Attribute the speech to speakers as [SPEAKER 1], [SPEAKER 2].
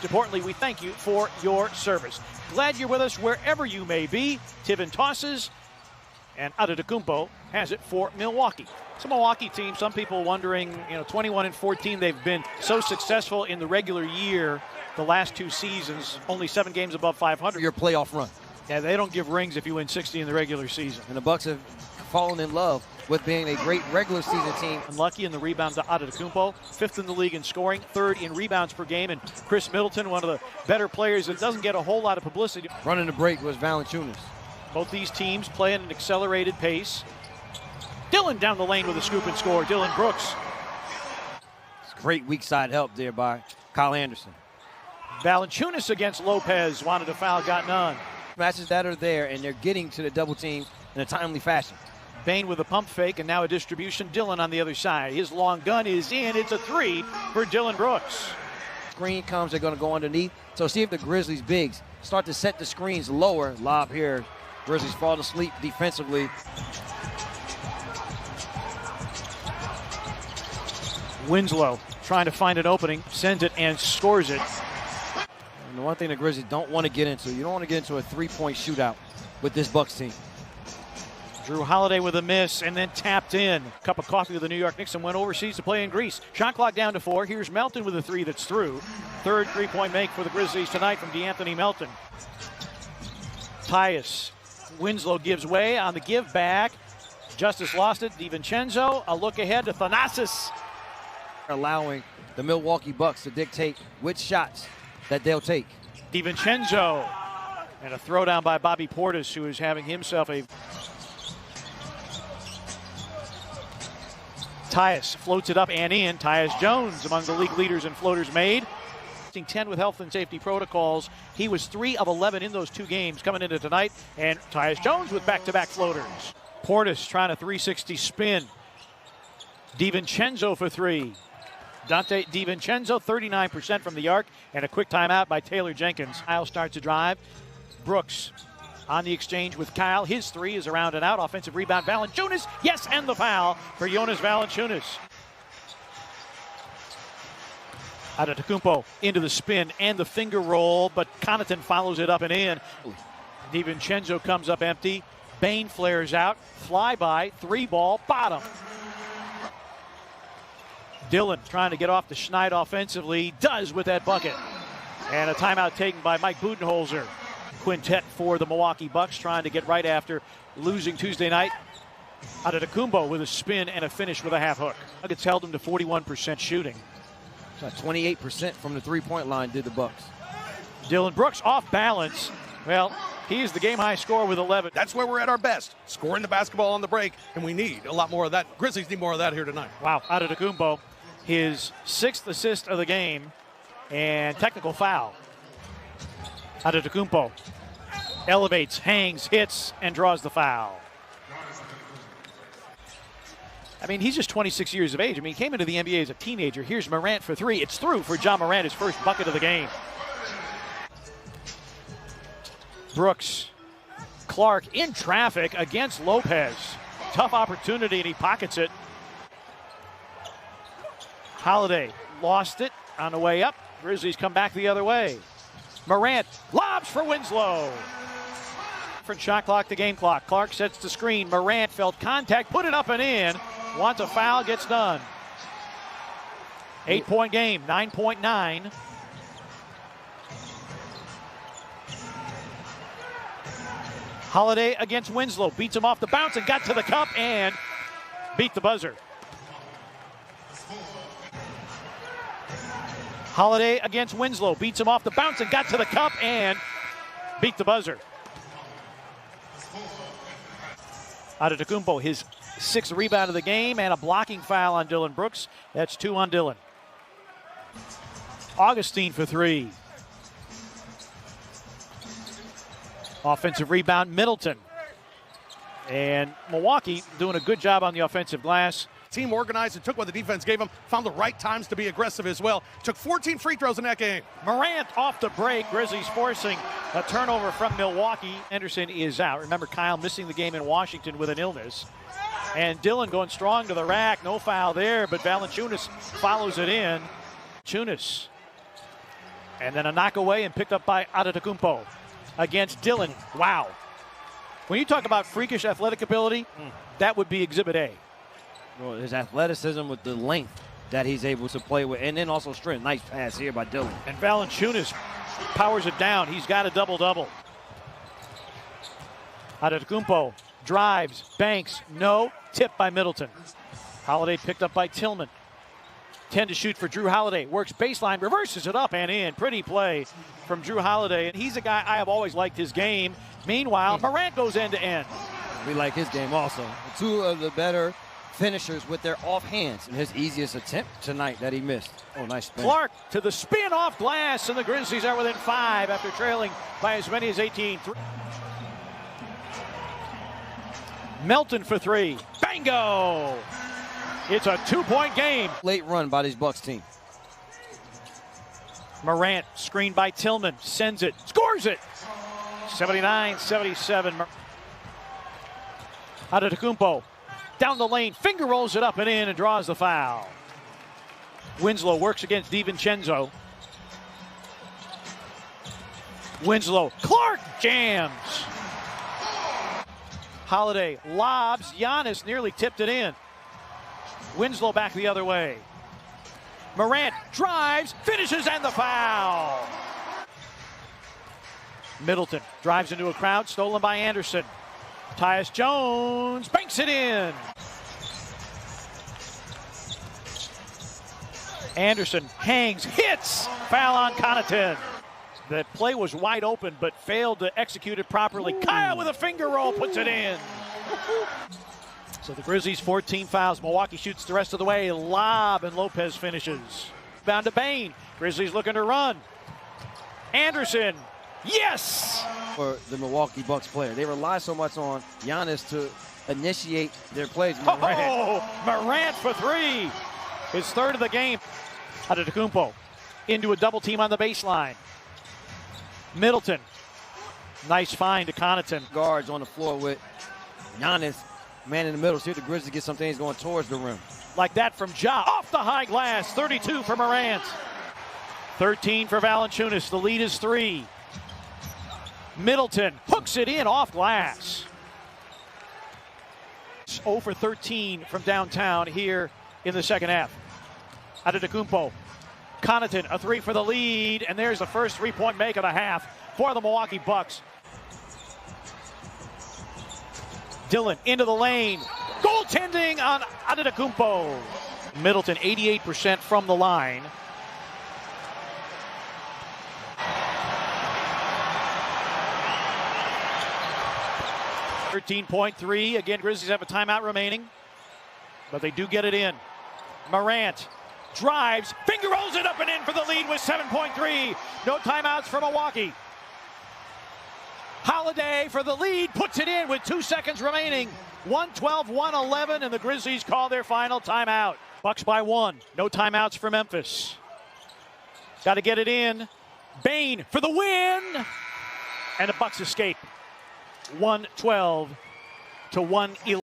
[SPEAKER 1] importantly, we thank you for your service. Glad you're with us wherever you may be. Tiven tosses, and Antetokounmpo has it for Milwaukee. It's a Milwaukee team. Some people wondering, 21-14, they've been so successful in the regular year the last two seasons, only 7 games above 500.
[SPEAKER 2] Your playoff run.
[SPEAKER 1] Yeah, they don't give rings if you win 60 in the regular season.
[SPEAKER 2] And the Bucks have fallen in love with being a great regular season team.
[SPEAKER 1] Unlucky in the rebounds to Antetokounmpo, 5th in the league in scoring, 3rd in rebounds per game, and Chris Middleton, one of the better players that doesn't get a whole lot of publicity.
[SPEAKER 2] Running the break was Valanciunas.
[SPEAKER 1] Both these teams play at an accelerated pace. Dillon down the lane with a scoop and score. Dillon Brooks.
[SPEAKER 2] Great weak side help there by Kyle Anderson.
[SPEAKER 1] Valanciunas against Lopez, wanted a foul, got none.
[SPEAKER 2] Matches that are there, and they're getting to the double team in a timely fashion.
[SPEAKER 1] Bain with a pump fake, and now a distribution. Dillon on the other side. His long gun is in. It's a 3 for Dillon Brooks.
[SPEAKER 2] Screen comes, they're going to go underneath. So see if the Grizzlies bigs start to set the screens lower. Lob here. Grizzlies fall asleep defensively.
[SPEAKER 1] Winslow trying to find an opening, sends it and scores it.
[SPEAKER 2] And the one thing the Grizzlies don't want to get into, you don't want to get into a three-point shootout with this Bucks team.
[SPEAKER 1] Drew Holiday with a miss and then tapped in. Cup of coffee with the New York Knicks and went overseas to play in Greece. Shot clock down to 4. Here's Melton with a 3 that's through. 3rd three-point make for the Grizzlies tonight from DeAnthony Melton. Tyus. Winslow gives way on the give back. Justice lost it. DiVincenzo. A look ahead to Thanasis.
[SPEAKER 2] Allowing the Milwaukee Bucks to dictate which shots that they'll take.
[SPEAKER 1] DiVincenzo. And a throwdown by Bobby Portis, who is having himself a... Tyus floats it up and in. Tyus Jones among the league leaders in floaters made. 10 with health and safety protocols. He was 3 of 11 in those 2 games coming into tonight. And Tyus Jones with back-to-back floaters. Portis trying a 360 spin. DiVincenzo for 3. Dante DiVincenzo, 39% from the arc, and a quick timeout by Taylor Jenkins. Kyle starts to drive. Brooks on the exchange with Kyle. His 3 is around and out. Offensive rebound, Valanciunas. Yes, and the foul for Jonas Valanciunas. Antetokounmpo into the spin and the finger roll, but Connaughton follows it up and in. DiVincenzo comes up empty. Bain flares out. Flyby, 3-ball, bottom. Dillon trying to get off the Schneid offensively. Does with that bucket. And a timeout taken by Mike Budenholzer. Quintet for the Milwaukee Bucks trying to get right after losing Tuesday night. Antetokounmpo with a spin and a finish with a half hook. Nuggets held him to 41% shooting.
[SPEAKER 2] So 28% from the three-point line did the Bucks.
[SPEAKER 1] Dillon Brooks off balance. Well, he is the game-high scorer with 11.
[SPEAKER 3] That's where we're at our best, scoring the basketball on the break, and we need a lot more of that. Grizzlies need more of that here tonight.
[SPEAKER 1] Wow, Antetokounmpo, his 6th assist of the game, and technical foul. Antetokounmpo elevates, hangs, hits, and draws the foul. I mean, he's just 26 years of age. I mean, he came into the NBA as a teenager. Here's Morant for 3. It's through for John Morant, his first bucket of the game. Brooks. Clark in traffic against Lopez. Tough opportunity, and he pockets it. Holiday lost it on the way up. Grizzlies come back the other way. Morant lobs for Winslow. Different shot clock to game clock. Clark sets the screen. Morant felt contact, put it up and in. Wants a foul, gets done. 8-point game, 9.9. Holiday against Winslow. Beats him off the bounce and got to the cup and beat the buzzer. Holiday against Winslow. Beats him off the bounce and got to the cup and beat the buzzer. Antetokounmpo, his 6th rebound of the game and a blocking foul on Dillon Brooks. That's 2 on Dillon. Augustine for 3. Offensive rebound, Middleton. And Milwaukee doing a good job on the offensive glass.
[SPEAKER 3] Team organized and took what the defense gave them, found the right times to be aggressive as well. Took 14 free throws in that game.
[SPEAKER 1] Morant off the break. Grizzlies forcing a turnover from Milwaukee. Anderson is out. Remember, Kyle missing the game in Washington with an illness. And Dillon going strong to the rack. No foul there, but Valanciunas follows it in. Valanciunas And then a knock away and picked up by Adetokounmpo against Dillon. Wow. When you talk about freakish athletic ability, that would be Exhibit A.
[SPEAKER 2] Well, his athleticism with the length that he's able to play with, and then also strength. Nice pass here by Dillon.
[SPEAKER 1] And Valanciunas powers it down. He's got a double-double. Adetokounmpo drives, banks, no, tipped by Middleton. Holiday picked up by Tillman. 10 to shoot for Drew Holiday. Works baseline, reverses it up and in. Pretty play from Drew Holiday. And he's a guy I have always liked his game. Meanwhile, Morant goes end to end.
[SPEAKER 2] We like his game also. Two of the better finishers with their off hands. And his easiest attempt tonight that he missed. Oh, nice spin.
[SPEAKER 1] Clark to the spin off glass, and the Grizzlies are within 5 after trailing by as many as 18. Melton for 3. Bango! It's a 2-point game.
[SPEAKER 2] Late run by this Bucks team.
[SPEAKER 1] Morant screened by Tillman. Sends it. Scores it. 79-77. Adetokounmpo down the lane. Finger rolls it up and in and draws the foul. Winslow works against DiVincenzo. Winslow. Clark jams. Holiday lobs. Giannis nearly tipped it in. Winslow back the other way. Morant drives, finishes, and the foul. Middleton drives into a crowd, stolen by Anderson. Tyus Jones banks it in. Anderson hangs, hits, foul on Connaughton. That play was wide open, but failed to execute it properly. Kyle with a finger roll puts it in. So the Grizzlies 14 fouls. Milwaukee shoots the rest of the way. Lob and Lopez finishes. Bound to Bane. Grizzlies looking to run. Anderson. Yes!
[SPEAKER 2] For the Milwaukee Bucks player. They rely so much on Giannis to initiate their plays.
[SPEAKER 1] Morant for 3. His third of the game. Adetokounmpo into a double team on the baseline. Middleton. Nice find to Connaughton.
[SPEAKER 2] Guards on the floor with Giannis. Man in the middle. See if the Grizzlies get some things going towards the rim.
[SPEAKER 1] Like that from Ja. Off the high glass. 32 for Morant. 13 for Valanciunas. The lead is 3. Middleton hooks it in off glass. 0 for 13 from downtown here in the second half. Adetokounmpo. Connaughton, a 3 for the lead. And there's the first 3-point make of the half for the Milwaukee Bucks. Dillon into the lane. Goaltending on Adetokounmpo. Middleton 88% from the line. .3. Again, Grizzlies have a timeout remaining, but they do get it in. Morant drives, finger rolls it up and in for the lead with 7.3. No timeouts for Milwaukee. Holiday for the lead, puts it in with 2 seconds remaining. 112-111, and the Grizzlies call their final timeout. Bucks by 1. No timeouts for Memphis. Got to get it in. Bane for the win, and the Bucks escape. 112 to 111.